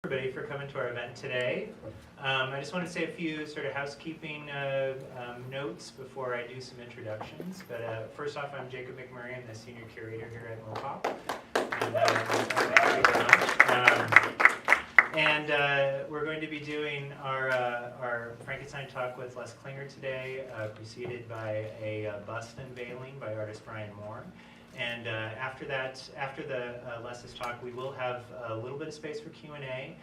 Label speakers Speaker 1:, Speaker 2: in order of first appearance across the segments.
Speaker 1: Everybody for coming to our event today. I just want to say a few sort of housekeeping notes before I do some introductions. But first off, I'm Jacob McMurray. I'm the senior curator here at MoPOP. And we're going to be doing our Frankenstein talk with Les Klinger today, preceded by a bust unveiling by artist Bryan Moore. And after the Les's talk, we will have a little bit of space for Q&A.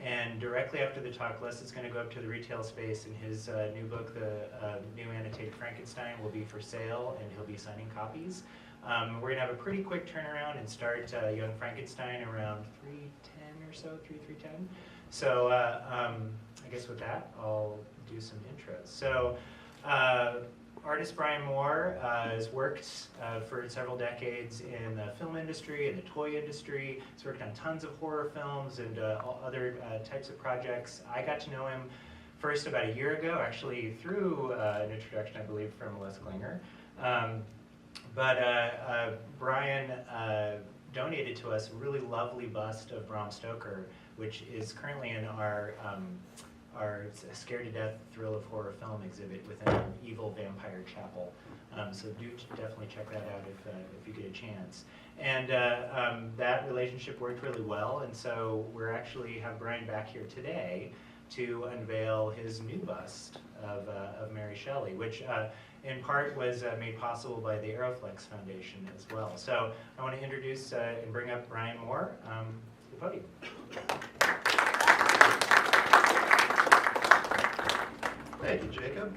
Speaker 1: And directly after the talk, Les is going to go up to the retail space, and his new book, the new annotated Frankenstein, will be for sale, and he'll be signing copies. We're going to have a pretty quick turnaround and start Young Frankenstein around 3:10 or so, 3:10. So I guess with that, I'll do some intros. So. Artist Bryan Moore has worked for several decades in the film industry and the toy industry. He's worked on tons of horror films and other types of projects. I got to know him first about a year ago, actually through an introduction, I believe, from Les Klinger. But Bryan donated to us a really lovely bust of Bram Stoker, which is currently in our Scared to Death Thrill of Horror film exhibit within an evil vampire chapel. So do definitely check that out if you get a chance. And that relationship worked really well, and so we're actually have Bryan back here today to unveil his new bust of Mary Shelley, which in part was made possible by the Aeroflex Foundation as well. So I want to introduce and bring up Bryan Moore to the podium.
Speaker 2: Thank you, Jacob.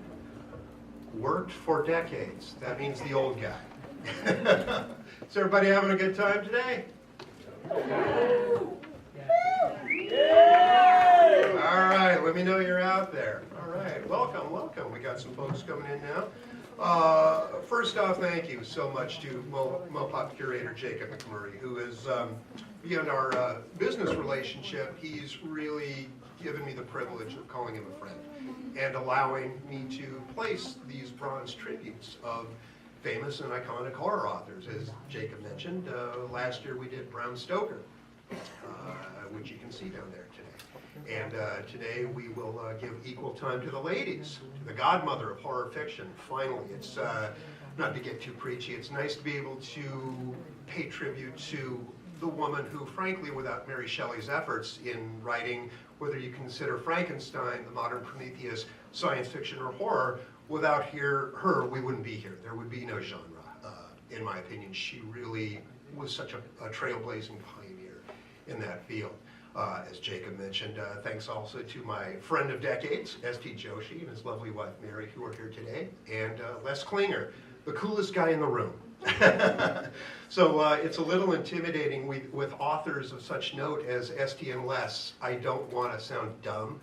Speaker 2: Worked for decades. That means the old guy. Is everybody having a good time today? Yeah. All right, let me know you're out there. All right, welcome, welcome. We got some folks coming in now. First off, thank you so much to MoPOP curator Jacob McMurray, who is, beyond our business relationship, he's really given me the privilege of calling him a friend and allowing me to place these bronze tributes of famous and iconic horror authors. As Jacob mentioned, last year we did Bram Stoker, which you can see down there today. And today we will give equal time to the ladies, to the godmother of horror fiction. Finally, it's not to get too preachy, it's nice to be able to pay tribute to the woman who, frankly, without Mary Shelley's efforts in writing, whether you consider Frankenstein, the modern Prometheus, science fiction or horror, without her, we wouldn't be here. There would be no genre, in my opinion. She really was such a trailblazing pioneer in that field. As Jacob mentioned, thanks also to my friend of decades, ST Joshi, and his lovely wife, Mary, who are here today, and Les Klinger, the coolest guy in the room. So it's a little intimidating with authors of such note as ST and Les. I don't want to sound dumb,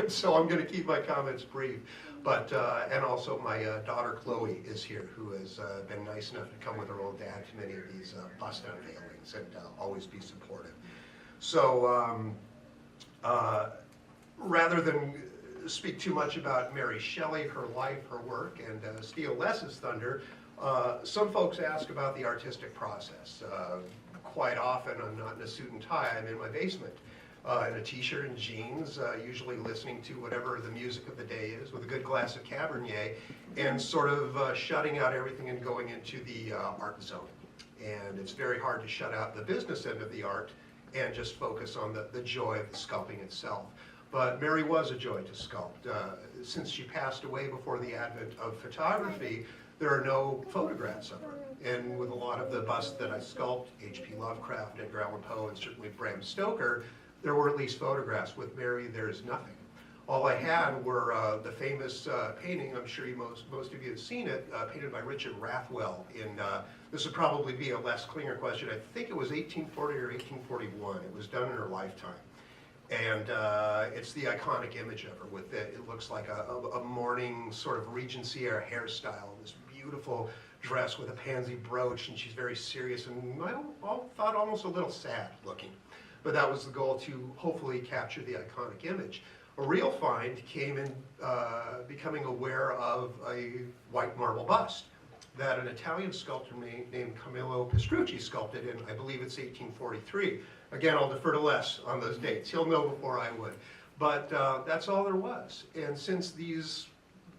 Speaker 2: so I'm going to keep my comments brief. But and also my daughter Chloe is here, who has been nice enough to come with her old dad to many of these bust unveilings and always be supportive. So rather than speak too much about Mary Shelley, her life, her work, and steal Les's thunder, some folks ask about the artistic process. Quite often I'm not in a suit and tie, I'm in my basement in a t-shirt and jeans, usually listening to whatever the music of the day is with a good glass of Cabernet, and sort of shutting out everything and going into the art zone. And it's very hard to shut out the business end of the art and just focus on the joy of the sculpting itself. But Mary was a joy to sculpt. Since she passed away before the advent of photography, there are no photographs of her. And with a lot of the busts that I sculpt, H.P. Lovecraft, Edgar Allan Poe, and certainly Bram Stoker, there were at least photographs. With Mary, there's nothing. All I had were the famous painting, I'm sure most of you have seen it, painted by Richard Rathwell in, this would probably be a Les Klinger question, I think it was 1840 or 1841. It was done in her lifetime. And it's the iconic image of her with it looks like a morning sort of Regency era hairstyle, this beautiful dress with a pansy brooch, and she's very serious and I thought almost a little sad looking. But that was the goal, to hopefully capture the iconic image. A real find came in becoming aware of a white marble bust. that an Italian sculptor named Camillo Pastrucci sculpted in, I believe it's 1843. Again, I'll defer to Les on those dates. He'll know before I would. But that's all there was. And since these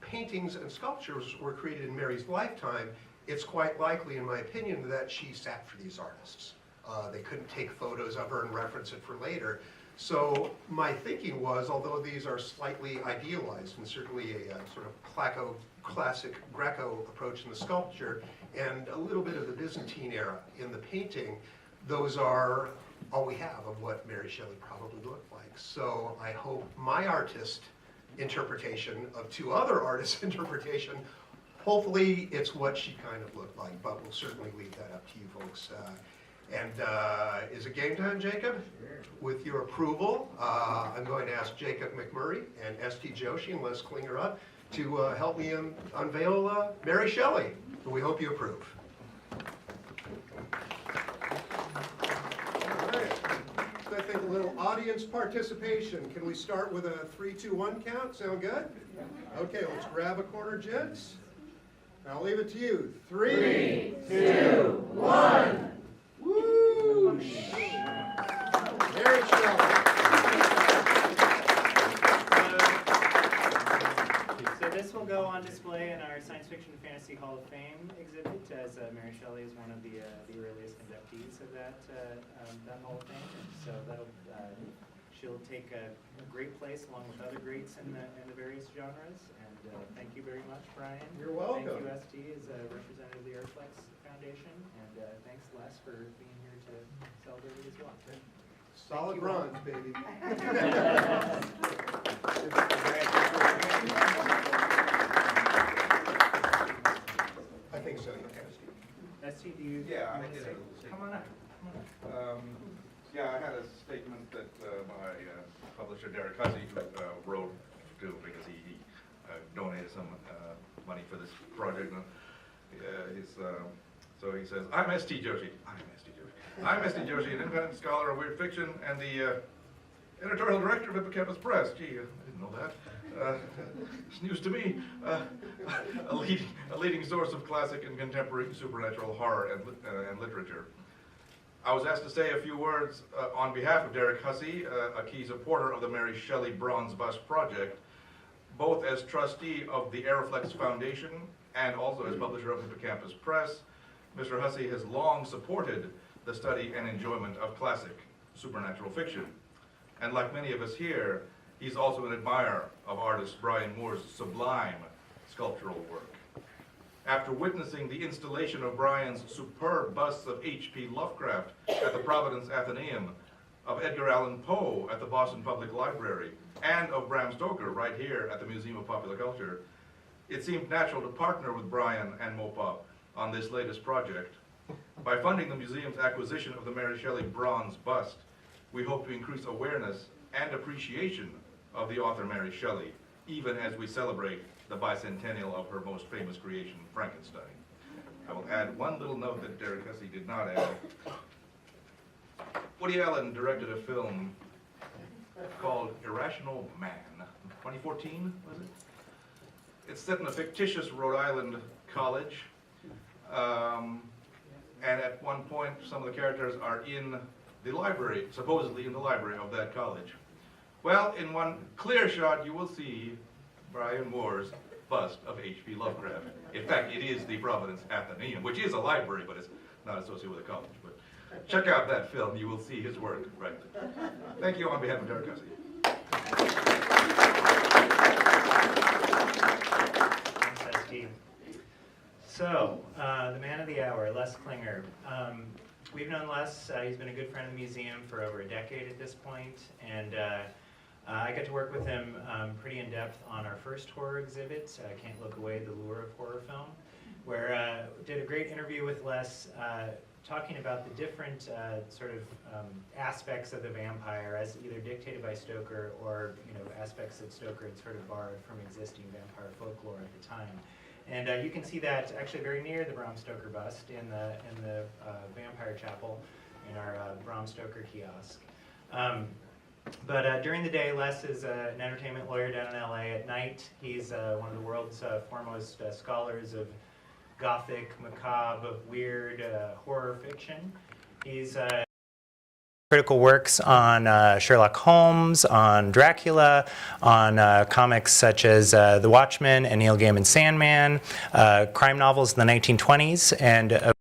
Speaker 2: paintings and sculptures were created in Mary's lifetime, it's quite likely, in my opinion, that she sat for these artists. They couldn't take photos of her and reference it for later. So my thinking was, although these are slightly idealized and certainly a sort of classic Greco approach in the sculpture and a little bit of the Byzantine era in the painting, those are all we have of what Mary Shelley probably looked like. So I hope my artist interpretation of two other artists' interpretation, hopefully it's what she kind of looked like, but we'll certainly leave that up to you folks. Is it game time, Jacob?
Speaker 3: Sure.
Speaker 2: With your approval, I'm going to ask Jacob McMurray and ST Joshi and Les Klinger up to help me unveil Mary Shelley. And we hope you approve. All right. So I think a little audience participation. Can we start with a 3, 2, 1 count? Sound good? Okay, let's grab a corner, gents. I'll leave it to you. 3, 2, 1. Woo! Mary Shelley.
Speaker 1: So this will go on display in our Science Fiction and Fantasy Hall of Fame exhibit, as Mary Shelley is one of the earliest inductees of that Hall of Fame. And so she'll take a great place along with other greats in the various genres. And thank you very much, Bryan.
Speaker 2: You're welcome.
Speaker 1: Thank you, ST, as a representative of the Aeroflex Foundation. And thanks, Les, for being here to celebrate it as well.
Speaker 2: Solid bronze, baby. I think so, yeah.
Speaker 1: ST, do you?
Speaker 4: Yeah, I
Speaker 1: want to
Speaker 4: did
Speaker 1: say-
Speaker 4: a
Speaker 1: Come on up.
Speaker 4: Yeah, I had a statement that my publisher, Derrick Hussey, who wrote to because he donated some money for this project. So he says, I'm ST Joshi. I'm ST Joshi, an independent scholar of weird fiction and the editorial director of Hippocampus Press. Gee, I didn't know that. It's news to me. A leading source of classic and contemporary supernatural horror and literature. I was asked to say a few words on behalf of Derrick Hussey, a key supporter of the Mary Shelley Bronze Bust Project, both as trustee of the Aeroflex Foundation and also as publisher of Hippocampus Press. Mr. Hussey has long supported the study and enjoyment of classic supernatural fiction. And like many of us here, he's also an admirer of artist Bryan Moore's sublime sculptural work. After witnessing the installation of Bryan's superb busts of H.P. Lovecraft at the Providence Athenaeum, of Edgar Allan Poe at the Boston Public Library, and of Bram Stoker right here at the Museum of Popular Culture, it seemed natural to partner with Bryan and MoPOP on this latest project. By funding the museum's acquisition of the Mary Shelley bronze bust, we hope to increase awareness and appreciation of the author Mary Shelley, even as we celebrate the bicentennial of her most famous creation, Frankenstein. I will add one little note that Derrick Hussey did not add. Woody Allen directed a film called Irrational Man, 2014, was it? It's set in a fictitious Rhode Island college, and at one point some of the characters are in the library, supposedly in the library of that college. Well, in one clear shot you will see Bryan Moore's bust of H.P. Lovecraft. In fact, it is the Providence Athenaeum, which is a library, but it's not associated with a college. But check out that film, you will see his work right there. Thank you on behalf of Derrick Hussey.
Speaker 1: Thanks, ST. So, the man of the hour, Les Klinger. We've known Les, he's been a good friend of the museum for over a decade at this point, and I got to work with him pretty in depth on our first horror exhibit, Can't Look Away, the Lure of Horror Film, where did a great interview with Les talking about the different aspects of the vampire as either dictated by Stoker or aspects that Stoker had sort of borrowed from existing vampire folklore at the time. And you can see that actually very near the Bram Stoker bust in the Vampire Chapel in our Bram Stoker kiosk. But during the day, Les is an entertainment lawyer down in LA. At night, he's one of the world's foremost scholars of gothic, macabre, weird horror fiction. He's critical works on Sherlock Holmes, on Dracula, on comics such as The Watchmen and Neil Gaiman's Sandman, crime novels in the 1920s, and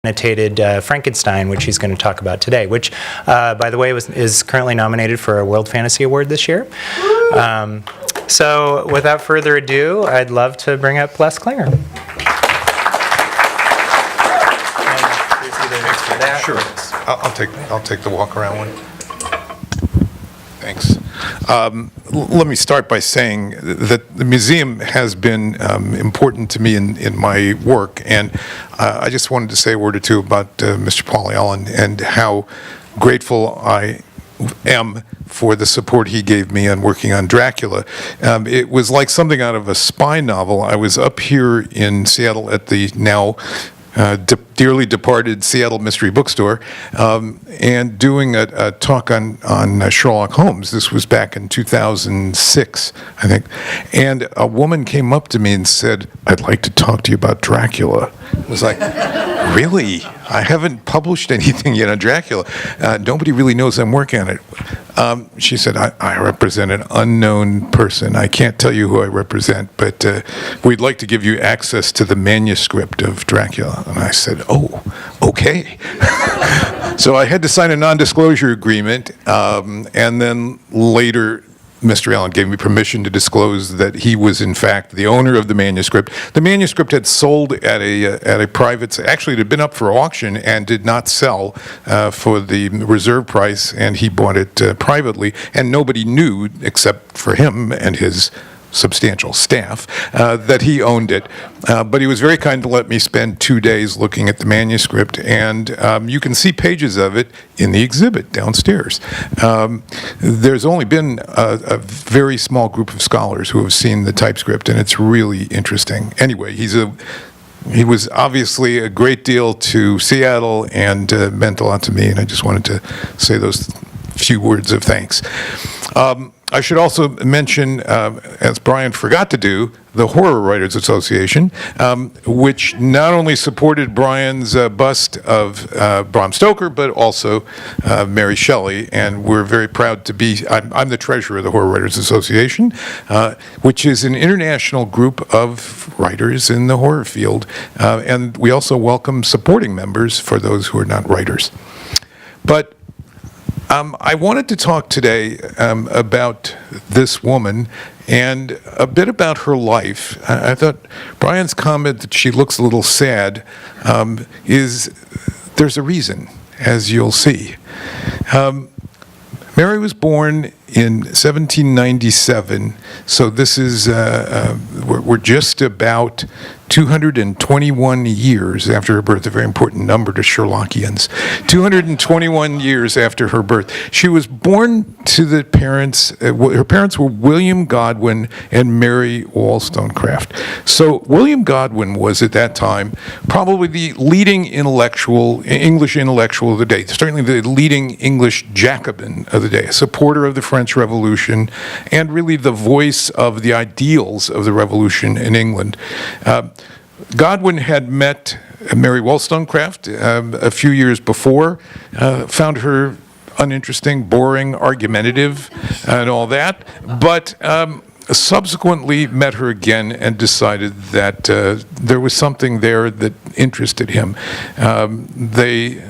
Speaker 1: annotated Frankenstein, which he's going to talk about today, which, by the way, is currently nominated for a World Fantasy Award this year. So without further ado, I'd love to bring up Les Klinger.
Speaker 3: Sure. I'll take the walk around one. Thanks. Let me start by saying that the museum has been important to me in my work, and I just wanted to say a word or two about Mr. Paul Allen and how grateful I am for the support he gave me on working on Dracula. It was like something out of a spy novel. I was up here in Seattle at the now dearly departed Seattle Mystery Bookstore, and doing a talk on Sherlock Holmes. This was back in 2006, I think. And a woman came up to me and said, "I'd like to talk to you about Dracula." I was like, "Really? I haven't published anything yet on Dracula. Nobody really knows I'm working on it." She said, I represent an unknown person. I can't tell you who I represent, but we'd like to give you access to the manuscript of Dracula. And I said, "Oh, okay." So I had to sign a non-disclosure agreement, and then later Mr. Allen gave me permission to disclose that he was, in fact, the owner of the manuscript. The manuscript had sold at a private, actually it had been up for auction and did not sell for the reserve price, and he bought it privately, and nobody knew, except for him and his substantial staff, that he owned it. But he was very kind to let me spend 2 days looking at the manuscript, and you can see pages of it in the exhibit downstairs. There's only been a very small group of scholars who have seen the typescript, and it's really interesting. Anyway, he was obviously a great deal to Seattle and meant a lot to me, and I just wanted to say those few words of thanks. I should also mention, as Bryan forgot to do, the Horror Writers Association, which not only supported Bryan's bust of Bram Stoker, but also Mary Shelley, and we're very proud to be, I'm the treasurer of the Horror Writers Association, which is an international group of writers in the horror field, and we also welcome supporting members for those who are not writers. But I wanted to talk today about this woman and a bit about her life. I thought Bryan's comment that she looks a little sad there's a reason, as you'll see. Mary was born in 1797, so this is, we're just about 221 years after her birth, a very important number to Sherlockians. 221 years after her birth. She was born to the parents, her parents were William Godwin and Mary Wollstonecraft. So William Godwin was at that time probably the leading English intellectual of the day, certainly the leading English Jacobin of the day, a supporter of the French Revolution, and really the voice of the ideals of the Revolution in England. Godwin had met Mary Wollstonecraft a few years before, found her uninteresting, boring, argumentative, and all that, but subsequently met her again and decided that there was something there that interested him. They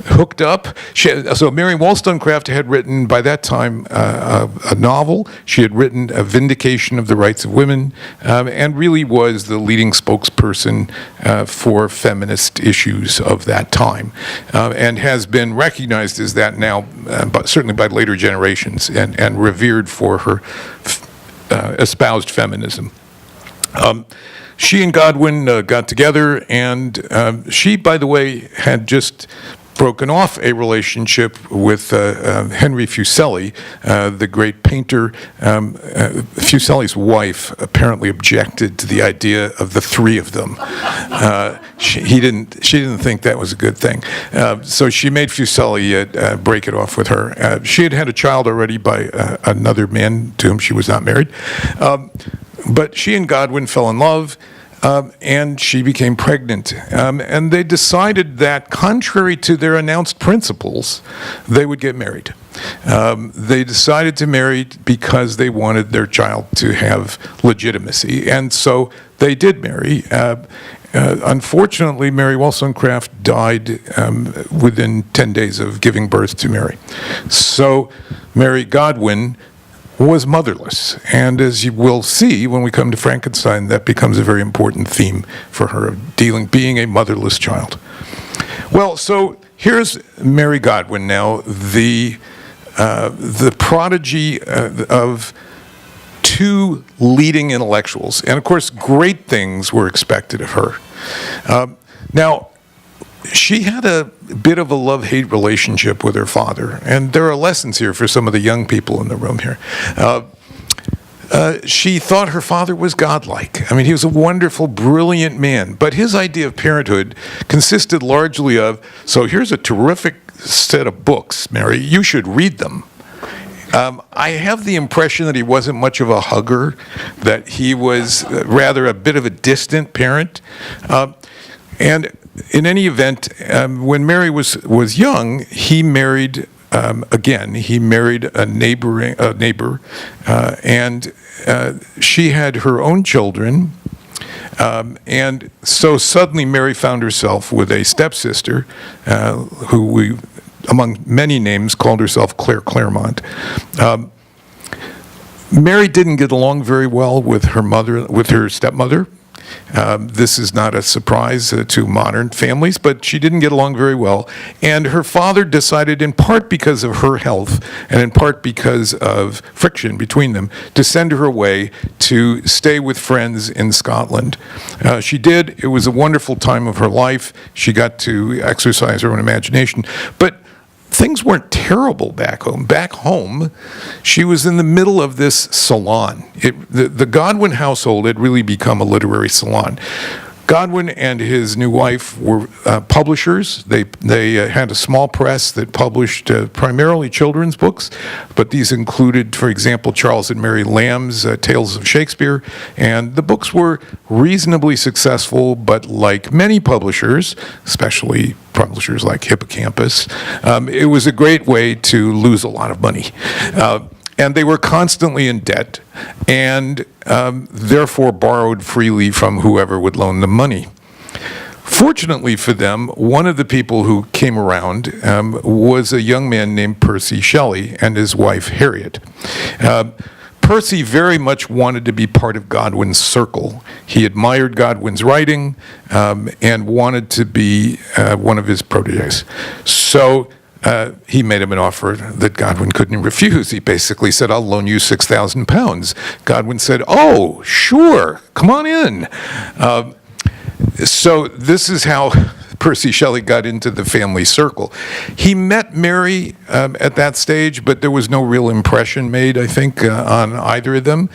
Speaker 3: hooked up. So Mary Wollstonecraft had written, by that time, a novel. She had written A Vindication of the Rights of Women, and really was the leading spokesperson for feminist issues of that time, and has been recognized as that now, but certainly by later generations, and revered for her espoused feminism. She and Godwin got together, and she, by the way, had just broken off a relationship with Henry Fuseli, the great painter. Fuseli's wife apparently objected to the idea of the three of them. She didn't think that was a good thing. So she made Fuseli break it off with her. She had had a child already by another man to whom she was not married. But she and Godwin fell in love. and she became pregnant. And they decided that, contrary to their announced principles, they would get married. They decided to marry because they wanted their child to have legitimacy, and so they did marry. Unfortunately, Mary Wollstonecraft died within 10 days of giving birth to Mary. So Mary Godwin was motherless, and as you will see when we come to Frankenstein, that becomes a very important theme for her, being a motherless child. Well, so here's Mary Godwin now, the prodigy of two leading intellectuals, and of course great things were expected of her. Now, she had a bit of a love-hate relationship with her father, and there are lessons here for some of the young people in the room here. She thought her father was godlike. I mean, he was a wonderful, brilliant man, but his idea of parenthood consisted largely of, so here's a terrific set of books, Mary, you should read them. I have the impression that he wasn't much of a hugger, that he was rather a bit of a distant parent. And in any event, when Mary was young, he married again. He married a neighbor, and she had her own children. And so suddenly Mary found herself with a stepsister, who we, among many names, called herself Claire Claremont. Mary didn't get along very well with her stepmother. This is not a surprise to modern families, but she didn't get along very well. And her father decided, in part because of her health and in part because of friction between them, to send her away to stay with friends in Scotland. She did. It was a wonderful time of her life. She got to exercise her own imagination. But things weren't terrible back home. Back home, she was in the middle of this salon. The Godwin household had really become a literary salon. Godwin and his new wife were publishers. They had a small press that published primarily children's books, but these included, for example, Charles and Mary Lamb's Tales of Shakespeare, and the books were reasonably successful, but like many publishers, especially publishers like Hippocampus, it was a great way to lose a lot of money. And they were constantly in debt, and therefore borrowed freely from whoever would loan them money. Fortunately for them, one of the people who came around was a young man named Percy Shelley and his wife Harriet. Percy very much wanted to be part of Godwin's circle. He admired Godwin's writing and wanted to be one of his protégés. So he made him an offer that Godwin couldn't refuse. He basically said, I'll loan you £6,000. Godwin said, oh, sure, come on in. So this is how Percy Shelley got into the family circle. He met Mary at that stage, but there was no real impression made, I think, on either of them.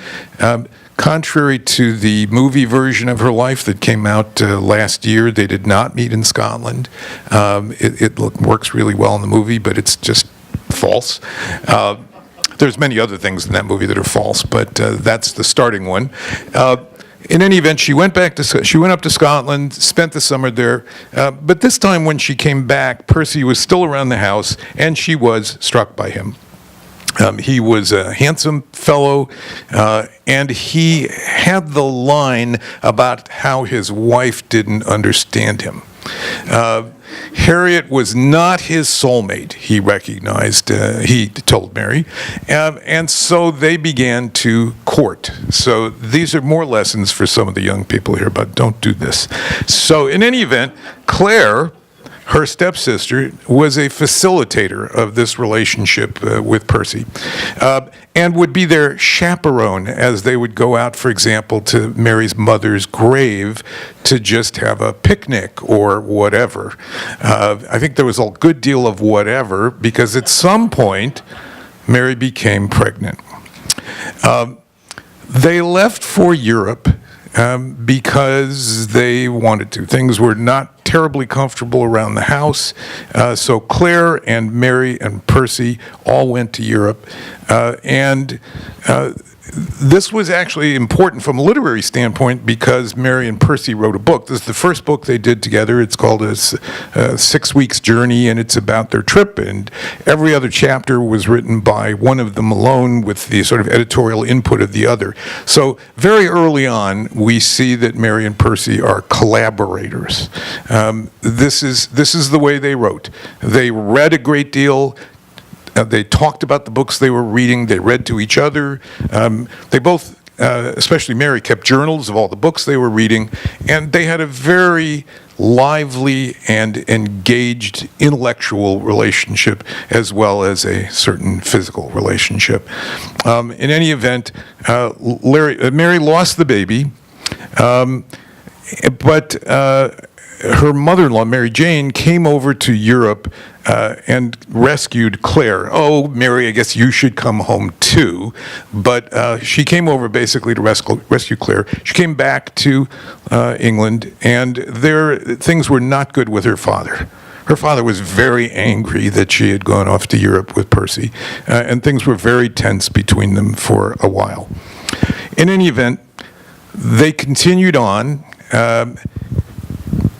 Speaker 3: Contrary to the movie version of her life that came out last year, they did not meet in Scotland. It works really well in the movie, but it's just false. There's many other things in that movie that are false, but that's the starting one. In any event, she went up to Scotland, spent the summer there, but this time when she came back, Percy was still around the house, and she was struck by him. He was a handsome fellow, and he had the line about how his wife didn't understand him. Harriet was not his soulmate, he recognized, he told Mary, and so they began to court. So these are more lessons for some of the young people here, but don't do this. So in any event, Claire, her stepsister, was a facilitator of this relationship with Percy, and would be their chaperone as they would go out, for example, to Mary's mother's grave to just have a picnic or whatever. I think there was a good deal of whatever, because at some point, Mary became pregnant. They left for Europe because they wanted to. Things were not terribly comfortable around the house. So Claire and Mary and Percy all went to Europe. This was actually important from a literary standpoint because Mary and Percy wrote a book. This is the first book they did together. It's called a 6 Weeks Journey, and it's about their trip. And every other chapter was written by one of them alone with the sort of editorial input of the other. So very early on, we see that Mary and Percy are collaborators. This is the way they wrote. They read a great deal. They talked about the books they were reading. They read to each other. They both, especially Mary, kept journals of all the books they were reading. And they had a very lively and engaged intellectual relationship as well as a certain physical relationship. In any event, Mary lost the baby, but her mother-in-law, Mary Jane, came over to Europe and rescued Claire. Oh, Mary, I guess you should come home too. But she came over basically to rescue Claire. She came back to England, and things were not good with her father. Her father was very angry that she had gone off to Europe with Percy, and things were very tense between them for a while. In any event, they continued on.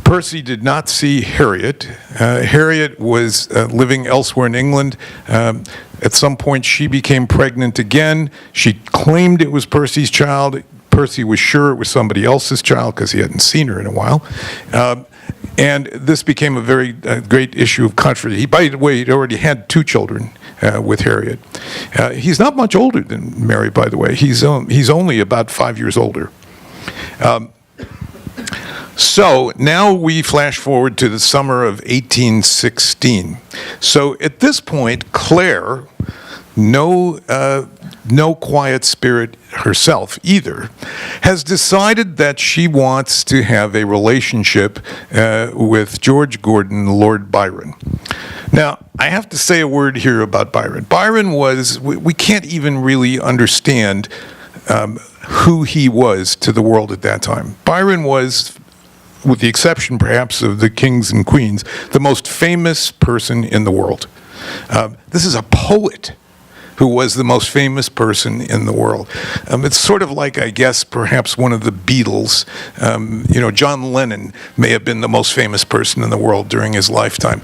Speaker 3: Percy did not see Harriet. Harriet was living elsewhere in England. At some point, she became pregnant again. She claimed it was Percy's child. Percy was sure it was somebody else's child because he hadn't seen her in a while. And this became a very great issue of controversy. By the way, he'd already had 2 children with Harriet. He's not much older than Mary, by the way. He's only about 5 years older. So now we flash forward to the summer of 1816. So at this point, Claire, no quiet spirit herself either, has decided that she wants to have a relationship with George Gordon, Lord Byron. Now, I have to say a word here about Byron. Byron was, we can't even really understand who he was to the world at that time. Byron was, with the exception perhaps of the kings and queens, the most famous person in the world. This is a poet who was the most famous person in the world. It's sort of like, I guess, perhaps one of the Beatles. John Lennon may have been the most famous person in the world during his lifetime.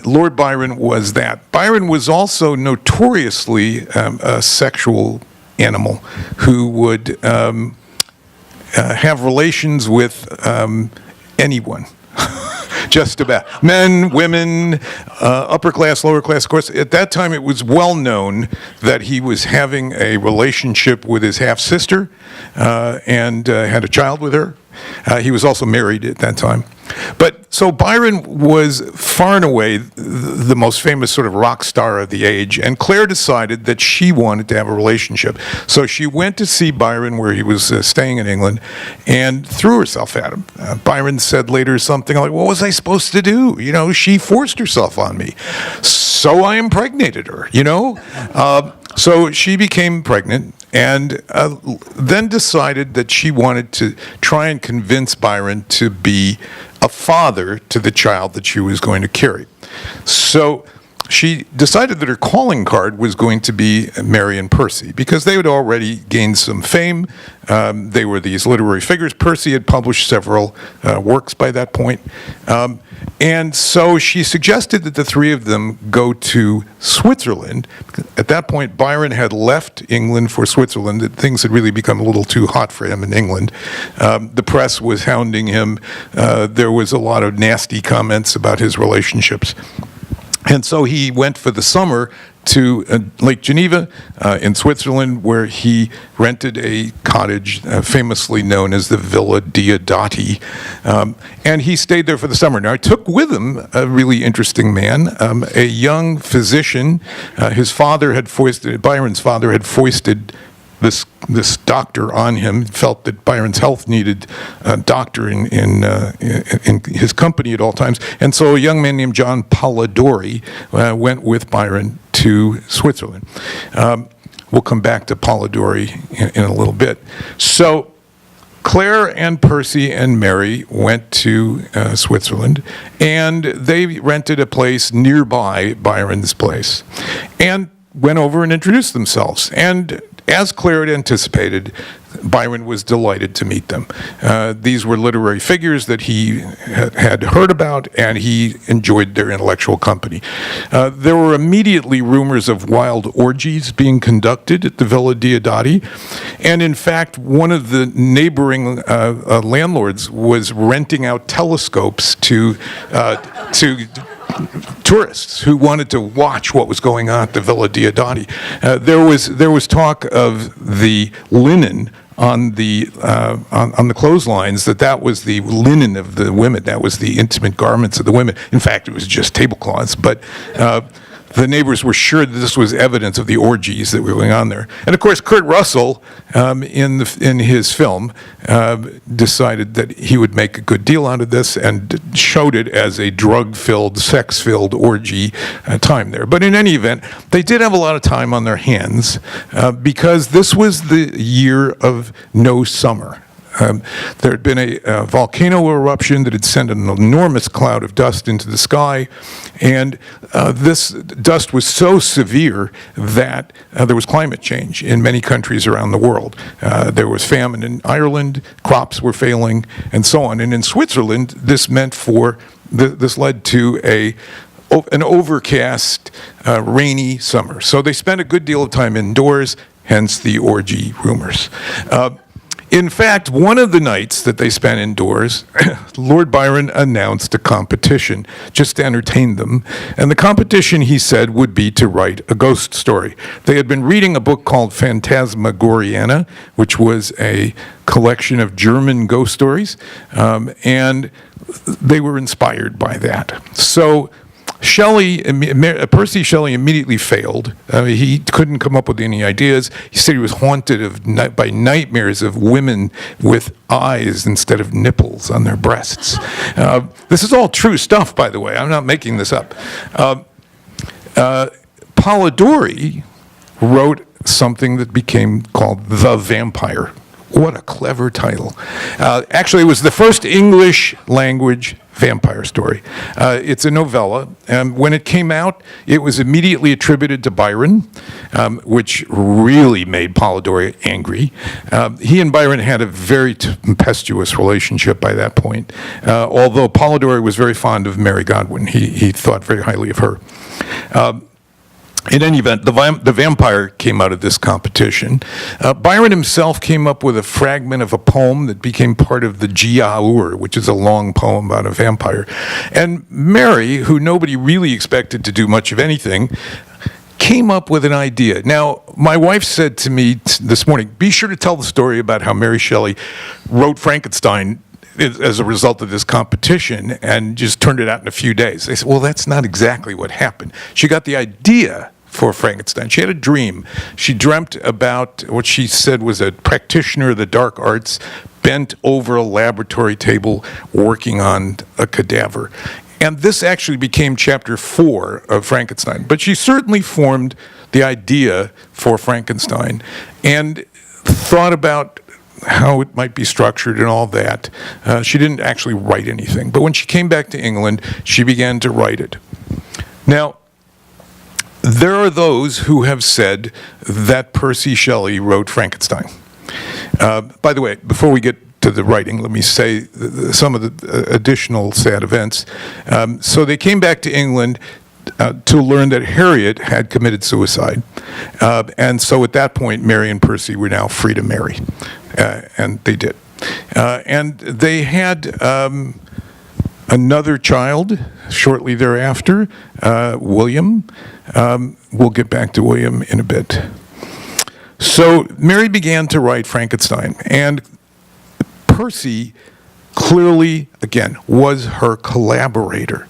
Speaker 3: Lord Byron was that. Byron was also notoriously a sexual animal who would have relations with anyone. Just about. Men, women, upper class, lower class. Of course, at that time it was well known that he was having a relationship with his half-sister and had a child with her. He was also married at that time. But so Byron was far and away the most famous sort of rock star of the age, and Claire decided that she wanted to have a relationship. So she went to see Byron where he was staying in England and threw herself at him. Byron said later something like, "What was I supposed to do? She forced herself on me. So I impregnated her, So she became pregnant and then decided that she wanted to try and convince Byron to be a father to the child that she was going to carry. So she decided that her calling card was going to be Mary and Percy because they had already gained some fame. They were these literary figures. Percy had published several works by that point. And so she suggested that the three of them go to Switzerland. At that point, Byron had left England for Switzerland. Things had really become a little too hot for him in England. The press was hounding him. There was a lot of nasty comments about his relationships. And so he went for the summer to Lake Geneva in Switzerland, where he rented a cottage famously known as the Villa Diodati, and he stayed there for the summer. Now, he took with him a really interesting man, a young physician. Byron's father had foisted this doctor on him, felt that Byron's health needed a doctor in his company at all times. And so a young man named John Polidori went with Byron to Switzerland. We'll come back to Polidori in a little bit. So Claire and Percy and Mary went to Switzerland, and they rented a place nearby Byron's place, and went over and introduced themselves. And as Claire had anticipated, Byron was delighted to meet them. These were literary figures that he had heard about, and he enjoyed their intellectual company. There were immediately rumors of wild orgies being conducted at the Villa Diodati, and in fact, one of the neighboring landlords was renting out telescopes to tourists who wanted to watch what was going on at the Villa Diodati. There was talk of the linen on the clotheslines, that was the linen of the women, that was the intimate garments of the women. In fact, it was just tablecloths, but the neighbors were sure that this was evidence of the orgies that were going on there. And of course, Kurt Russell, in his film, decided that he would make a good deal out of this and showed it as a drug-filled, sex-filled orgy time there. But in any event, they did have a lot of time on their hands because this was the year of no summer. There had been a volcano eruption that had sent an enormous cloud of dust into the sky, and this dust was so severe that there was climate change in many countries around the world. There was famine in Ireland, crops were failing, and so on. And in Switzerland, this led to an overcast, rainy summer. So they spent a good deal of time indoors, hence the orgy rumors. In fact, one of the nights that they spent indoors, Lord Byron announced a competition just to entertain them. And the competition, he said, would be to write a ghost story. They had been reading a book called Phantasmagoriana, which was a collection of German ghost stories, and they were inspired by that. So Percy Shelley immediately failed. He couldn't come up with any ideas. He said he was haunted by nightmares of women with eyes instead of nipples on their breasts. This is all true stuff, by the way. I'm not making this up. Polidori wrote something that became called The Vampire. What a clever title. Actually, it was the first English language vampire story. It's a novella, and when it came out, it was immediately attributed to Byron, which really made Polidori angry. He and Byron had a very tempestuous relationship by that point, although Polidori was very fond of Mary Godwin. He thought very highly of her. In any event, the vampire came out of this competition. Byron himself came up with a fragment of a poem that became part of the Giaour, which is a long poem about a vampire. And Mary, who nobody really expected to do much of anything, came up with an idea. Now, my wife said to me this morning, be sure to tell the story about how Mary Shelley wrote Frankenstein as a result of this competition and just turned it out in a few days. They said, well, that's not exactly what happened. She got the idea for Frankenstein. She had a dream. She dreamt about what she said was a practitioner of the dark arts bent over a laboratory table working on a cadaver. And this actually became chapter 4 of Frankenstein. But she certainly formed the idea for Frankenstein and thought about how it might be structured and all that. She didn't actually write anything. But when she came back to England, she began to write it. Now, there are those who have said that Percy Shelley wrote Frankenstein. By the way, before we get to the writing, let me say some of the additional sad events. So they came back to England to learn that Harriet had committed suicide. And so at that point, Mary and Percy were now free to marry. And they did. And they had another child shortly thereafter, William. We'll get back to William in a bit. So Mary began to write Frankenstein, and Percy clearly, again, was her collaborator.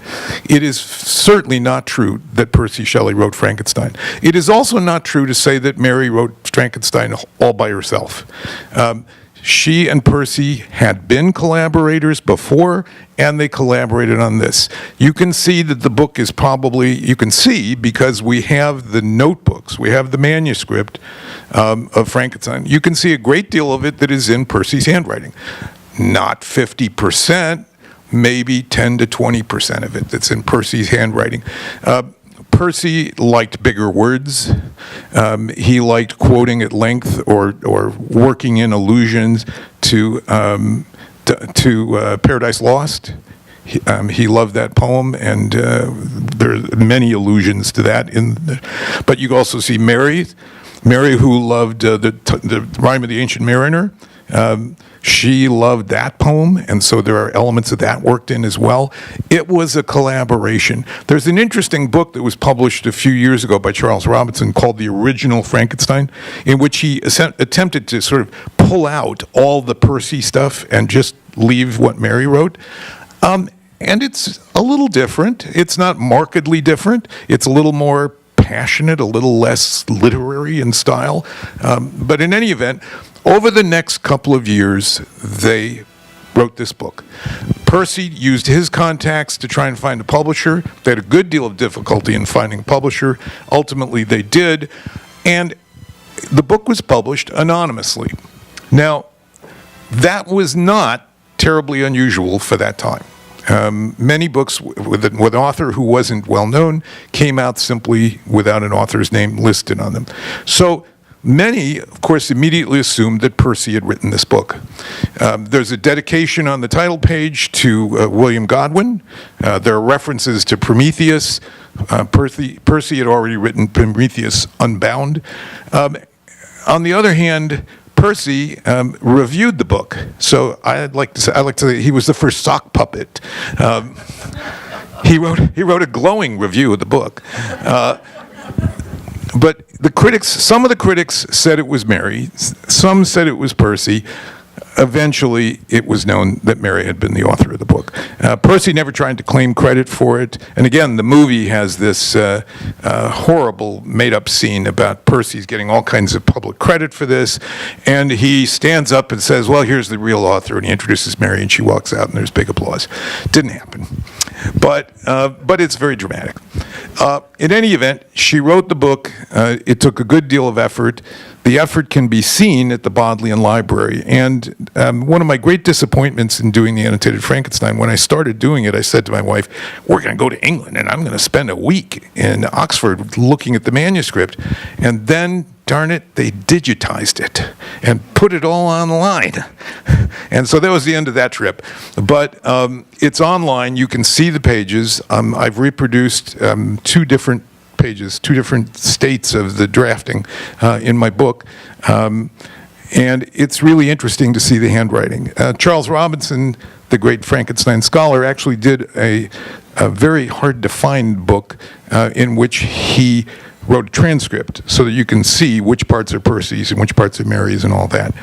Speaker 3: It is certainly not true that Percy Shelley wrote Frankenstein. It is also not true to say that Mary wrote Frankenstein all by herself. she and Percy had been collaborators before, and they collaborated on this. You can see that the book is probably, you can see because we have the notebooks, we have the manuscript of Frankenstein. You can see a great deal of it that is in Percy's handwriting. Not 50%, maybe 10 to 20% of it that's in Percy's handwriting. Percy liked bigger words. He liked quoting at length or working in allusions to Paradise Lost. He loved that poem, and there are many allusions to that. But you also see Mary who loved the Rime of the Ancient Mariner. She loved that poem, and so there are elements of that worked in as well. It was a collaboration. There's an interesting book that was published a few years ago by Charles Robinson called The Original Frankenstein, in which he attempted to sort of pull out all the Percy stuff and just leave what Mary wrote. And it's a little different. It's not markedly different. It's a little more passionate, a little less literary in style. But in any event, over the next couple of years, they wrote this book. Percy used his contacts to try and find a publisher. They had a good deal of difficulty in finding a publisher. Ultimately, they did. And the book was published anonymously. Now, that was not terribly unusual for that time. Many books with an author who wasn't well known came out simply without an author's name listed on them. So many, of course, immediately assumed that Percy had written this book. There's a dedication on the title page to William Godwin. There are references to Prometheus. Percy had already written Prometheus Unbound. On the other hand, Percy reviewed the book, so I'd like to say he was the first sock puppet. He wrote a glowing review of the book, but some of the critics said it was Mary, some said it was Percy. Eventually, it was known that Mary had been the author of the book. Percy never tried to claim credit for it. And again, the movie has this horrible made-up scene about Percy's getting all kinds of public credit for this. And he stands up and says, well, here's the real author. And he introduces Mary, and she walks out, and there's big applause. Didn't happen. But it's very dramatic. In any event, she wrote the book. It took a good deal of effort. The effort can be seen at the Bodleian Library. And one of my great disappointments in doing the annotated Frankenstein, when I started doing it, I said to my wife, we're going to go to England, and I'm going to spend a week in Oxford looking at the manuscript. And then, darn it, they digitized it and put it all online. And so that was the end of that trip. But it's online. You can see the pages. I've reproduced two different pages, two different states of the drafting in my book. And it's really interesting to see the handwriting. Charles Robinson, the great Frankenstein scholar, actually did a very hard-to-find book in which he wrote a transcript so that you can see which parts are Percy's and which parts are Mary's and all that.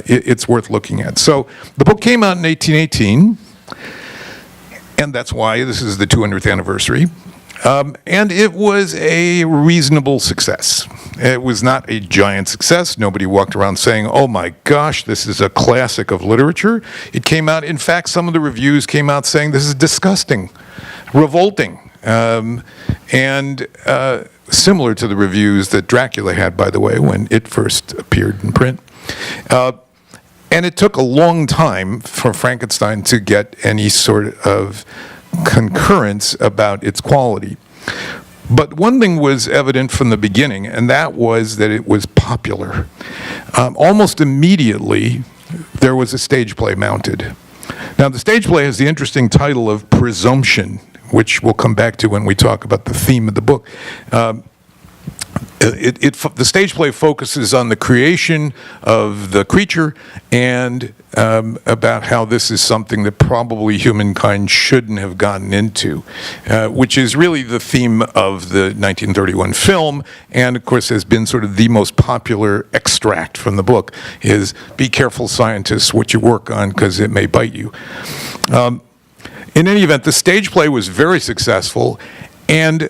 Speaker 3: It's worth looking at. So the book came out in 1818, and that's why this is the 200th anniversary. And it was a reasonable success. It was not a giant success. Nobody walked around saying, oh my gosh, this is a classic of literature. It came out, in fact, some of the reviews came out saying this is disgusting, revolting, and similar to the reviews that Dracula had, by the way, when it first appeared in print. And it took a long time for Frankenstein to get any sort of concurrence about its quality. But one thing was evident from the beginning, and that was that it was popular. Almost immediately, there was a stage play mounted. Now, the stage play has the interesting title of Presumption, which we'll come back to when we talk about the theme of the book. The stage play focuses on the creation of the creature and about how this is something that probably humankind shouldn't have gotten into, which is really the theme of the 1931 film, and of course has been sort of the most popular extract from the book, is be careful, scientists, what you work on, because it may bite you. In any event, the stage play was very successful, and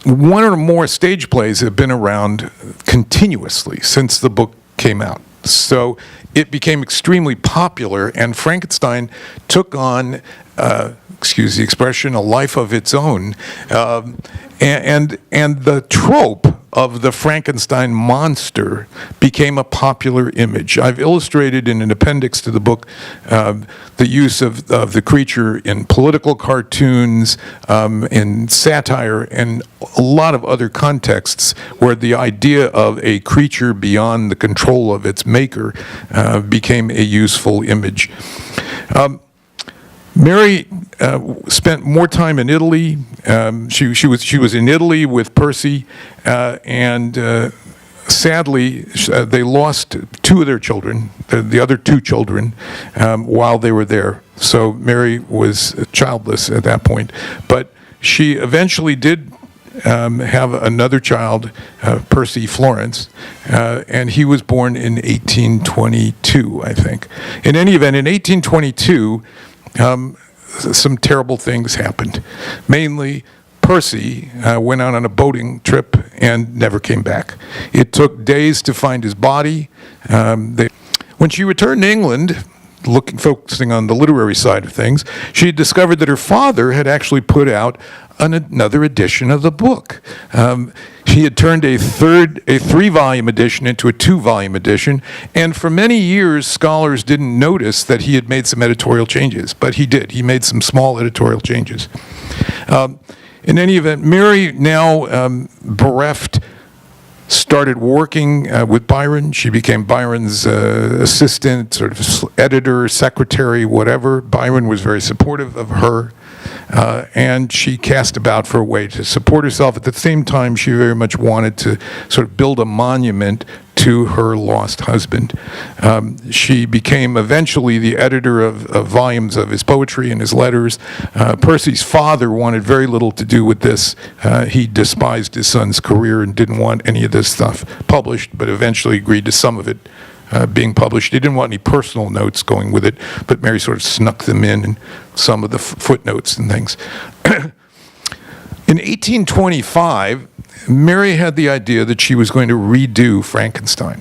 Speaker 3: one or more stage plays have been around continuously since the book came out. So it became extremely popular, and Frankenstein took on, excuse the expression, a life of its own. And the trope of the Frankenstein monster became a popular image. I've illustrated in an appendix to the book the use of the creature in political cartoons, in satire, and a lot of other contexts where the idea of a creature beyond the control of its maker became a useful image. Mary spent more time in Italy. She was in Italy with Percy, and sadly, they lost two of their children, the other two children, while they were there. So Mary was childless at that point. But she eventually did have another child, Percy Florence, and he was born in 1822, I think. In any event, in 1822, some terrible things happened. Mainly, Percy went out on a boating trip and never came back. It took days to find his body. When she returned to England, focusing on the literary side of things, she had discovered that her father had actually put out another edition of the book. He had turned a 3-volume edition into a 2-volume edition, and for many years, scholars didn't notice that he had made some editorial changes, but he did. He made some small editorial changes. In any event, Mary, now bereft, started working with Byron. She became Byron's assistant, sort of editor, secretary, whatever. Byron was very supportive of her. And she cast about for a way to support herself. At the same time, she very much wanted to sort of build a monument to her lost husband. She became eventually the editor of volumes of his poetry and his letters. Percy's father wanted very little to do with this. He despised his son's career and didn't want any of this stuff published, but eventually agreed to some of it being published. He didn't want any personal notes going with it, but Mary sort of snuck them in some of the footnotes and things. In 1825, Mary had the idea that she was going to redo Frankenstein.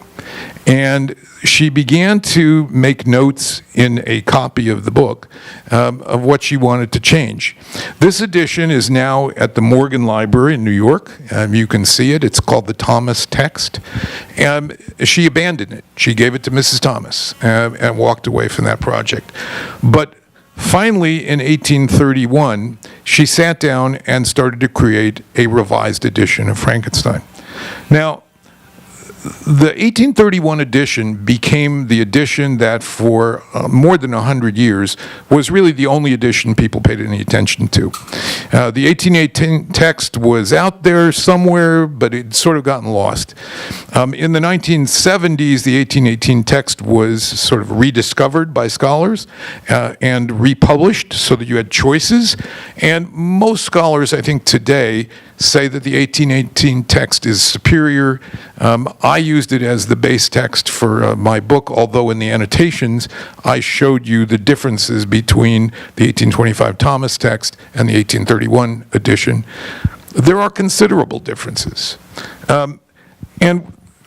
Speaker 3: And she began to make notes in a copy of the book of what she wanted to change. This edition is now at the Morgan Library in New York. You can see it. It's called the Thomas Text. And she abandoned it. She gave it to Mrs. Thomas and walked away from that project. But finally, in 1831, she sat down and started to create a revised edition of Frankenstein. Now, the 1831 edition became the edition that for more than 100 years was really the only edition people paid any attention to. The 1818 text was out there somewhere, but it sort of gotten lost. In the 1970s, the 1818 text was sort of rediscovered by scholars and republished so that you had choices. And most scholars, I think today, say that the 1818 text is superior. I used it as the base text for my book, although in the annotations I showed you the differences between the 1825 Thomas text and the 1831 edition. There are considerable differences. And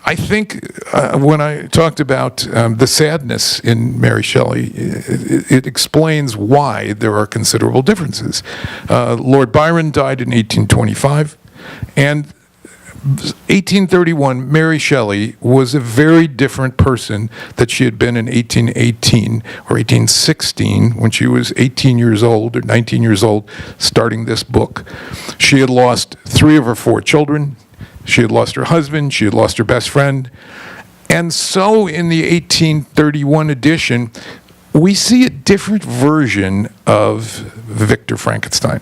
Speaker 3: I think when I talked about the sadness in Mary Shelley, it explains why there are considerable differences. Lord Byron died in 1825, and 1831, Mary Shelley was a very different person that she had been in 1818 or 1816 when she was 18 years old or 19 years old starting this book. She had lost 3 of her 4 children. She had lost her husband. She had lost her best friend. And so in the 1831 edition, we see a different version of Victor Frankenstein.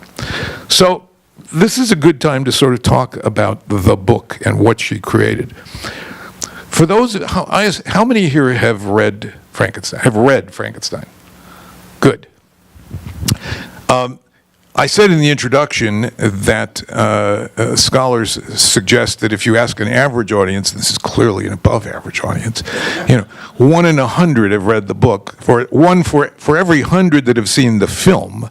Speaker 3: So this is a good time to sort of talk about the book and what she created. For those, how many here have read Frankenstein? Good. I said in the introduction that scholars suggest that if you ask an average audience, this is clearly an above average audience, 1 in 100 have read the book. For every 100 that have seen the film,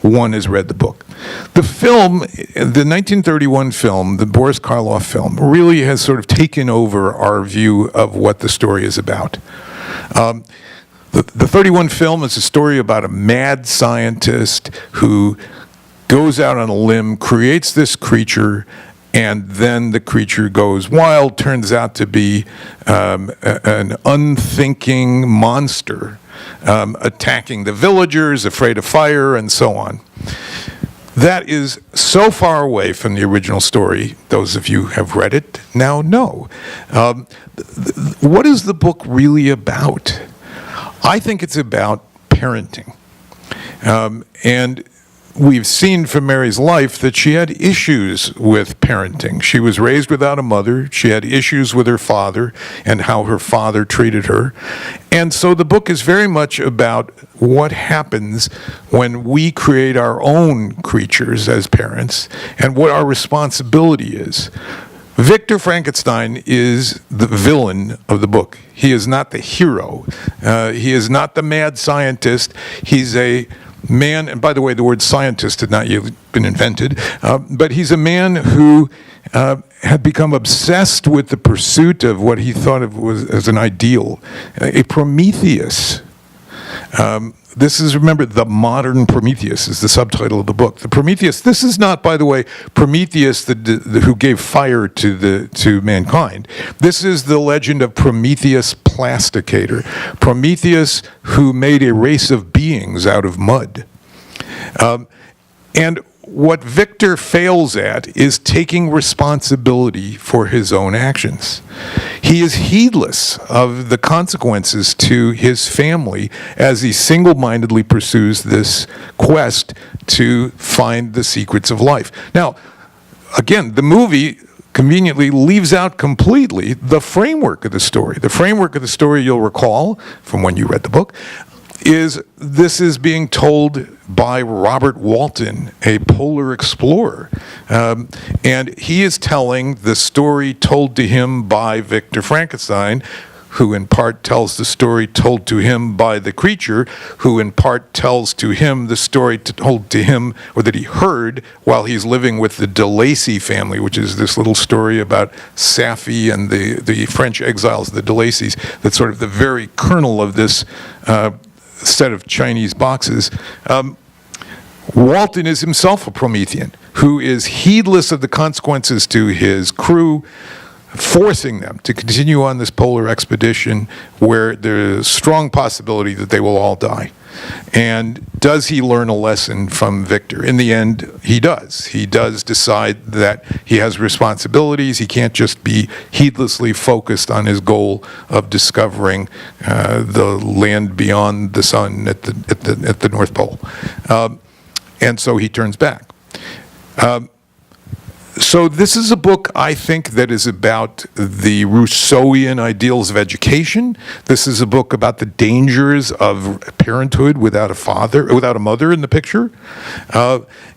Speaker 3: one has read the book. The film, the 1931 film, the Boris Karloff film, really has sort of taken over our view of what the story is about. The 31 film is a story about a mad scientist who goes out on a limb, creates this creature, and then the creature goes wild, turns out to be an unthinking monster, attacking the villagers, afraid of fire, and so on. That is so far away from the original story. Those of you who have read it now know. What is the book really about? I think it's about parenting. And we've seen from Mary's life that she had issues with parenting. She was raised without a mother. She had issues with her father and how her father treated her. And so the book is very much about what happens when we create our own creatures as parents and what our responsibility is. Victor Frankenstein is the villain of the book. He is not the hero. He is not the mad scientist. He's a man, and by the way, the word scientist had not yet been invented, but he's a man who had become obsessed with the pursuit of what he thought of as an ideal, a Prometheus. This is, remember, the modern Prometheus is the subtitle of the book. The Prometheus, this is not, by the way, Prometheus who gave fire to mankind. This is the legend of Prometheus Plasticator. Prometheus who made a race of beings out of mud. And what Victor fails at is taking responsibility for his own actions. He is heedless of the consequences to his family as he single-mindedly pursues this quest to find the secrets of life. Now, again, the movie conveniently leaves out completely the framework of the story. The framework of the story, you'll recall from when you read the book, is this is being told by Robert Walton, a polar explorer. And he is telling the story told to him by Victor Frankenstein, who in part tells the story told to him by the creature, who in part tells to him the story told to him, or that he heard while he's living with the de Lacy family, which is this little story about Safi and the French exiles, the de Lacys, that's sort of the very kernel of this set of Chinese boxes. Walton is himself a Promethean who is heedless of the consequences to his crew, forcing them to continue on this polar expedition where there's a strong possibility that they will all die. And does he learn a lesson from Victor? In the end, he does. He does decide that he has responsibilities. He can't just be heedlessly focused on his goal of discovering the land beyond the sun at the North Pole. And so he turns back. So this is a book, I think, that is about the Rousseauian ideals of education. This is a book about the dangers of parenthood without a mother in the picture.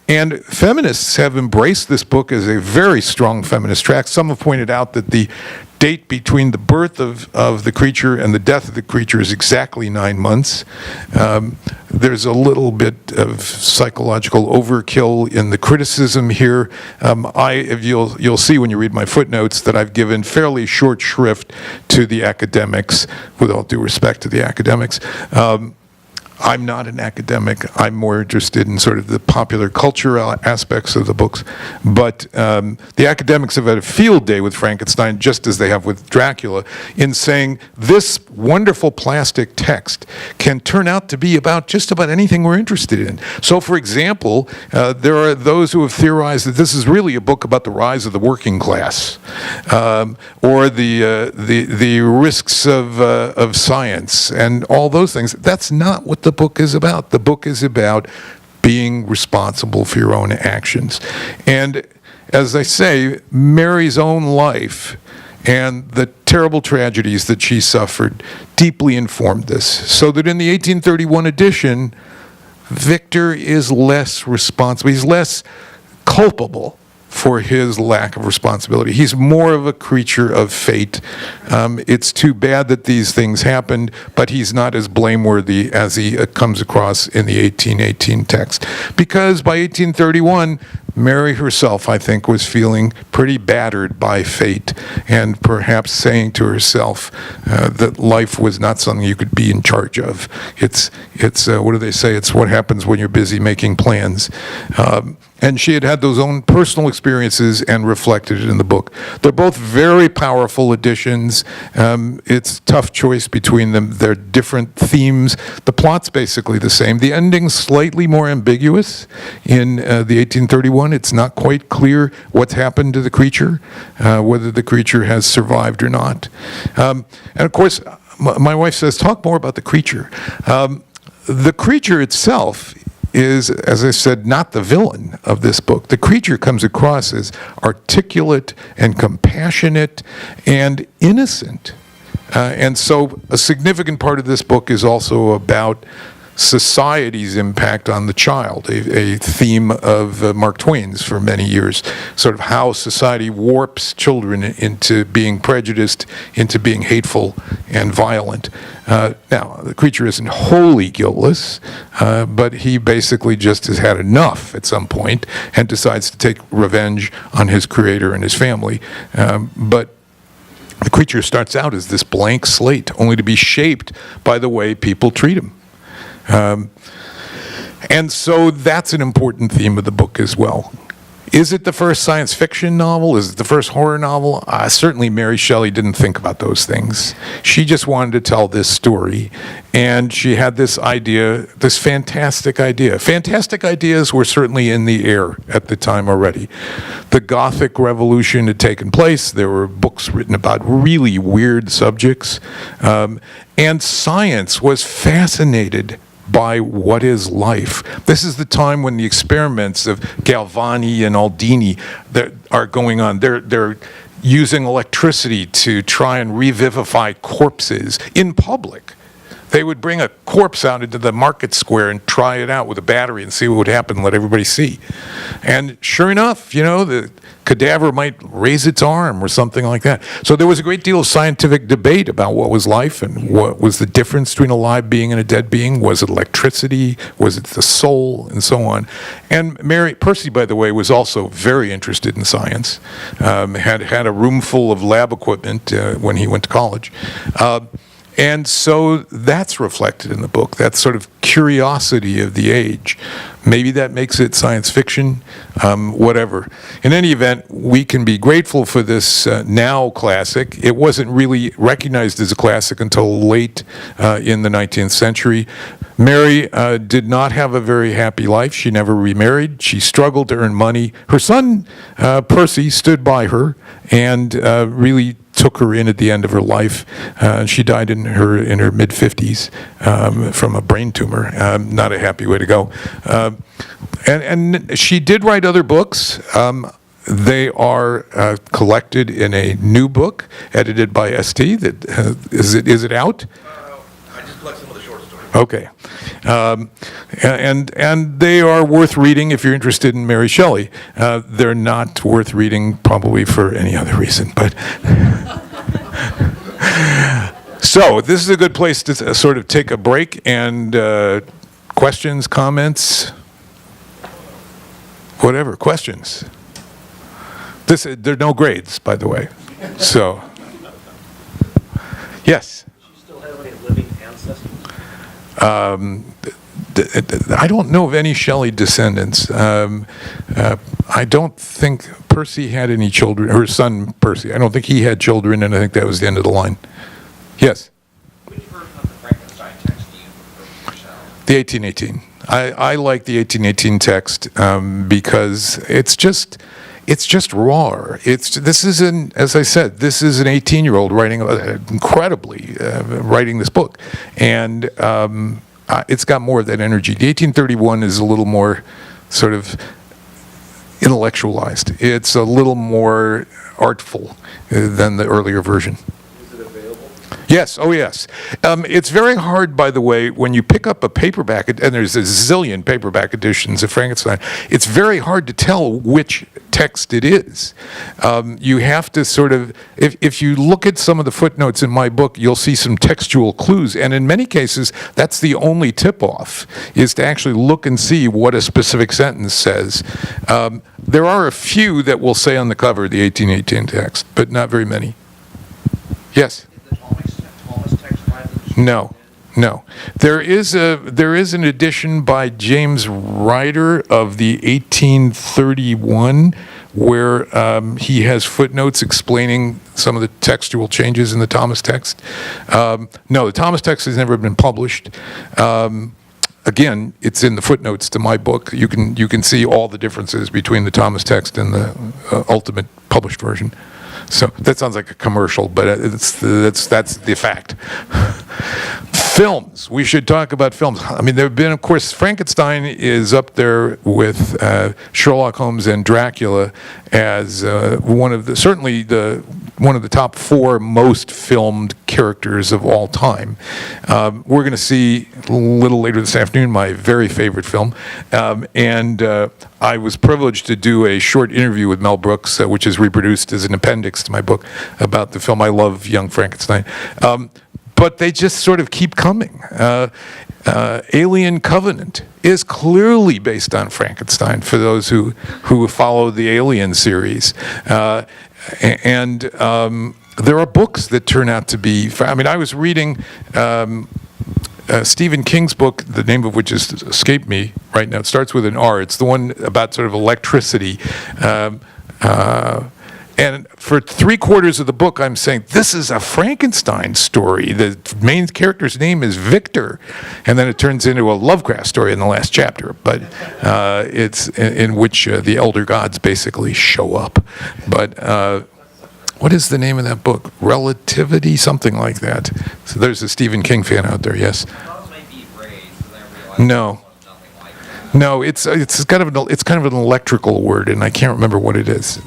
Speaker 3: And feminists have embraced this book as a very strong feminist tract. Some have pointed out that the date between the birth of the creature and the death of the creature is exactly 9 months. There's a little bit of psychological overkill in the criticism here. You'll see when you read my footnotes that I've given fairly short shrift to the academics, with all due respect to the academics. I'm not an academic. I'm more interested in sort of the popular culture aspects of the books. But the academics have had a field day with Frankenstein, just as they have with Dracula, in saying this wonderful plastic text can turn out to be about just about anything we're interested in. So, for example, there are those who have theorized that this is really a book about the rise of the working class, or the risks of science, and all those things. That's not what the book is about. The book is about being responsible for your own actions. And as I say, Mary's own life and the terrible tragedies that she suffered deeply informed this. So that in the 1831 edition, Victor is less responsible, he's less culpable for his lack of responsibility. He's more of a creature of fate. It's too bad that these things happened, but he's not as blameworthy as he comes across in the 1818 text. Because by 1831, Mary herself, I think, was feeling pretty battered by fate and perhaps saying to herself that life was not something you could be in charge of. It's what do they say? It's what happens when you're busy making plans. And she had those own personal experiences and reflected it in the book. They're both very powerful editions. It's a tough choice between them. They're different themes. The plot's basically the same. The ending's slightly more ambiguous in the 1831. It's not quite clear what's happened to the creature, whether the creature has survived or not. And of course, my wife says, talk more about the creature. The creature itself is, as I said, not the villain of this book. The creature comes across as articulate and compassionate and innocent. And so a significant part of this book is also about society's impact on the child, a theme of Mark Twain's for many years, sort of how society warps children into being prejudiced, into being hateful and violent. Now, the creature isn't wholly guiltless, but he basically just has had enough at some point and decides to take revenge on his creator and his family. But the creature starts out as this blank slate, only to be shaped by the way people treat him. And so that's an important theme of the book as well. Is it the first science fiction novel? Is it the first horror novel? Certainly Mary Shelley didn't think about those things. She just wanted to tell this story, and she had this idea, this fantastic idea. Fantastic ideas were certainly in the air at the time already. The Gothic Revolution had taken place. There were books written about really weird subjects, and science was fascinated by what is life. This is the time when the experiments of Galvani and Aldini that are going on. They're using electricity to try and revivify corpses in public. They would bring a corpse out into the market square and try it out with a battery and see what would happen, let everybody see. And sure enough, the cadaver might raise its arm or something like that. So there was a great deal of scientific debate about what was life and what was the difference between a live being and a dead being. Was it electricity? Was it the soul? And so on. And Percy, by the way, was also very interested in science, had a room full of lab equipment when he went to college. And so that's reflected in the book, that sort of curiosity of the age. Maybe that makes it science fiction, whatever. In any event, we can be grateful for this now classic. It wasn't really recognized as a classic until late in the 19th century. Mary did not have a very happy life. She never remarried. She struggled to earn money. Her son, Percy, stood by her and really took her in at the end of her life. She died in her mid-50s from a brain tumor. Not a happy way to go. And she did write other books. They are collected in a new book edited by ST. Is it out?
Speaker 4: I just collect some of the short stories.
Speaker 3: Okay. And they are worth reading if you're interested in Mary Shelley. They're not worth reading probably for any other reason, but... So this is a good place to sort of take a break and questions, comments, whatever, questions. There are no grades, by the way. So, yes?
Speaker 5: Do you still have any living ancestors?
Speaker 3: I don't know of any Shelley descendants. I don't think Percy had any children, her son Percy. I don't think he had children, and I think that was the end of the line. Yes?
Speaker 5: Which version of the Frankenstein text do you prefer?
Speaker 3: The 1818. I like the 1818 text because it's just raw. As I said, this is an 18-year-old writing incredibly writing this book, and it's got more of that energy. The 1831 is a little more sort of intellectualized. It's a little more artful than the earlier version.
Speaker 5: Is it available?
Speaker 3: Yes, oh yes. It's very hard, by the way, when you pick up a paperback, and there's a zillion paperback editions of Frankenstein, it's very hard to tell which text it is. You have to sort of, if you look at some of the footnotes in my book, you'll see some textual clues, and in many cases, that's the only tip-off, is to actually look and see what a specific sentence says. There are a few that will say on the cover the 1818 text, but not very many. Yes? No, no. There is an edition by James Ryder of the 1831 where he has footnotes explaining some of the textual changes in the Thomas text. No, the Thomas text has never been published. Again, it's in the footnotes to my book. You can see all the differences between the Thomas text and the ultimate published version. So that sounds like a commercial, but that's the fact. Films. We should talk about films. I mean, there have been, of course, Frankenstein is up there with Sherlock Holmes and Dracula as one of the top 4 most filmed characters of all time. We're going to see a little later this afternoon my very favorite film, and I was privileged to do a short interview with Mel Brooks, which is reproduced as an appendix to my book about the film. I love Young Frankenstein. But they just sort of keep coming. Alien Covenant is clearly based on Frankenstein for those who follow the Alien series. And there are books that turn out to be, I mean, I was reading Stephen King's book, the name of which has escaped me right now. It starts with an R. It's the one about sort of electricity. And for 3/4 of the book, I'm saying, this is a Frankenstein story. The main character's name is Victor. And then it turns into a Lovecraft story in the last chapter. But it's in which the elder gods basically show up. But what is the name of that book? Relativity? Something like that. So there's a Stephen King fan out there, yes? No. No, it's kind of an electrical word, and I can't remember what it is.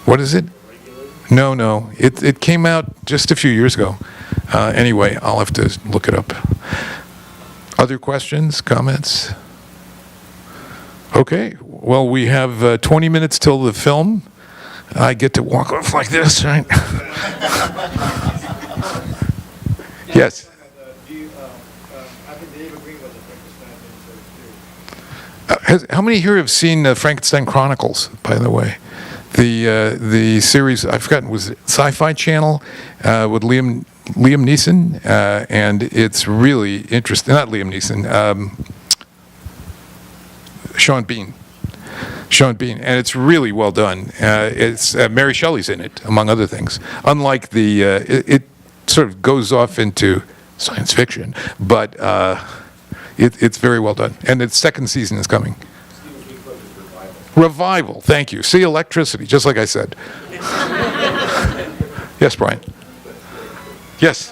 Speaker 3: What is it? No. It came out just a few years ago. Anyway, I'll have to look it up. Other questions, comments? Okay. Well, we have 20 minutes till the film. I get to walk off like this, right? Yes. How many here have seen Frankenstein Chronicles, by the way? The series, I've forgotten, was it Sci-Fi Channel with Liam Neeson? And it's really interesting. Not Liam Neeson. Sean Bean. And it's really well done. It's Mary Shelley's in it, among other things. Unlike it sort of goes off into science fiction, but it's very well done. And its second season is coming. Revival, thank you. See, electricity, just like I said. Yes, Brian. Yes.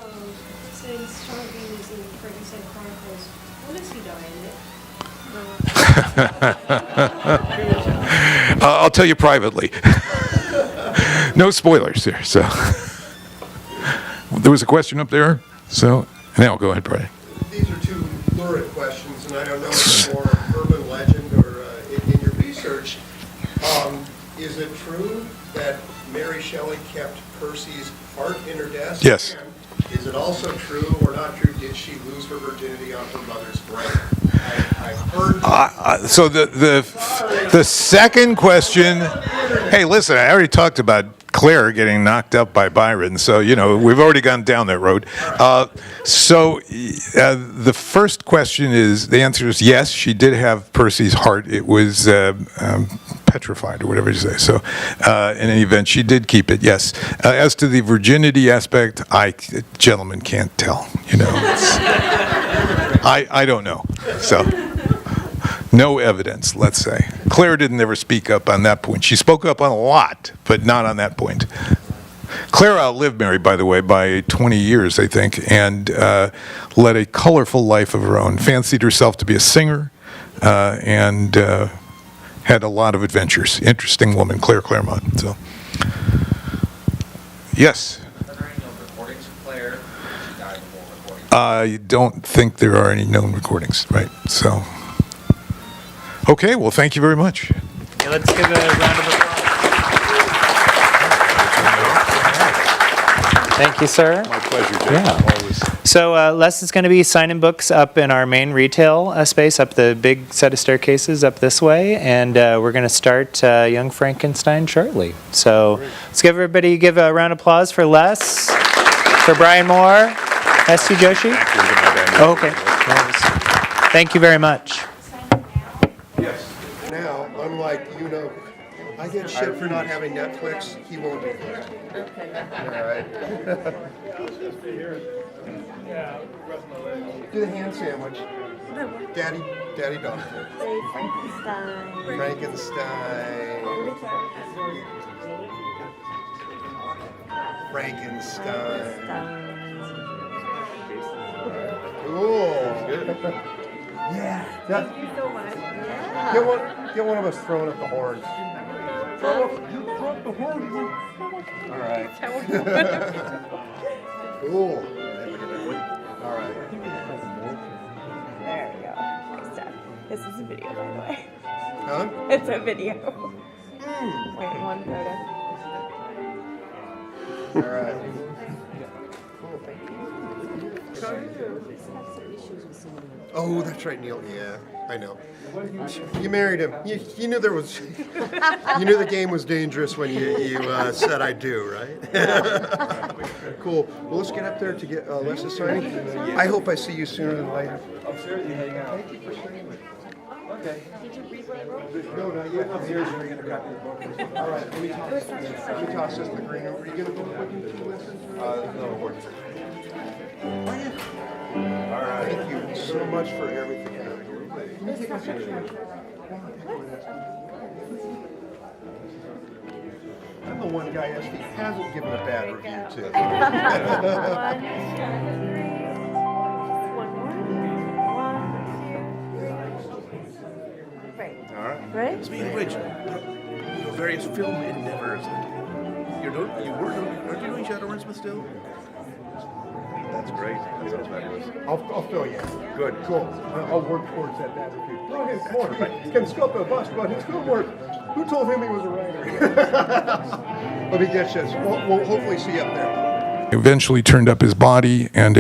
Speaker 6: Since Sean Bean is in Frankenstein Chronicles, when does he die in it?
Speaker 3: I'll tell you privately. No spoilers here. So there was a question up there. So now go ahead, Brian.
Speaker 2: These are 2 lurid questions, and I don't know if they're more urban legend or in your research. Is it true that Mary Shelley kept Percy's heart in her desk?
Speaker 3: Yes.
Speaker 2: And is it also true or not true, did she lose her virginity on her mother's grave? I've heard...
Speaker 3: So the second question, hey, listen, I already talked about Claire getting knocked up by Byron, so, we've already gone down that road. The first question is, the answer is yes, she did have Percy's heart. It was petrified, or whatever you say. So in any event, she did keep it, yes. As to the virginity aspect, gentlemen can't tell, I don't know, so... No evidence, let's say. Claire didn't ever speak up on that point. She spoke up on a lot, but not on that point. Claire outlived Mary, by the way, by 20 years, I think, and led a colorful life of her own. Fancied herself to be a singer, and had a lot of adventures. Interesting woman, Claire Claremont. So, yes.
Speaker 5: Are there any recordings of Claire, she died before recording.
Speaker 3: I don't think there are any known recordings, right? So, okay, well, thank you very much.
Speaker 1: Yeah, let's give a round of applause. Thank you, sir.
Speaker 3: My pleasure, Jake.
Speaker 1: Yeah.
Speaker 3: Always.
Speaker 1: So Les is going to be signing books up in our main retail space, up the big set of staircases up this way, and we're going to start Young Frankenstein shortly. So let's give a round of applause for Les, for Bryan Moore, ST Joshi. Oh, okay. Thank you very much.
Speaker 2: Now, unlike I get shit for not having Netflix. He won't do that. All right. Do the hand sandwich. Daddy dog. Frankenstein. Cool. Yeah.
Speaker 6: Thank you so much. Yeah.
Speaker 2: Get one of us throwing up the horns. Throw up the horns. All right. Cool. All right.
Speaker 7: There we go. Nice job. This is a video, by the way.
Speaker 2: Huh?
Speaker 7: It's a video. Wait, one photo.
Speaker 2: All right. Cool. Oh, that's right, Neil. Yeah, I know. You married him. You knew there was. You knew the game was dangerous when you said I do, right? Cool. Well, let's get up there to get Les's signing. I hope I see you sooner than later.
Speaker 4: Upstairs, you hang out.
Speaker 2: Thank you for staying with me.
Speaker 4: Okay.
Speaker 2: No, not yet. Upstairs, you're gonna grab your book. All right. Let me toss this in the green room. Are you gonna go with me to listen?
Speaker 4: No, we're
Speaker 2: All right. Thank you so much for everything. Can you take my picture? I'm the one guy ST hasn't given a bad review to.
Speaker 7: One more. 1, 2, 3. Right.
Speaker 4: all right.
Speaker 7: Right?
Speaker 8: It's me and Rich. Your various film endeavors. Aren't you doing Shadowrun still?
Speaker 4: That's great. That sounds fabulous.
Speaker 2: I'll fill you. Good, cool. I'll work towards that bad review. Throw him more. Can sculpt a bust, but his film work. Who told him he was a writer? Let me get you. We'll hopefully see you up there.
Speaker 3: Eventually turned up his body and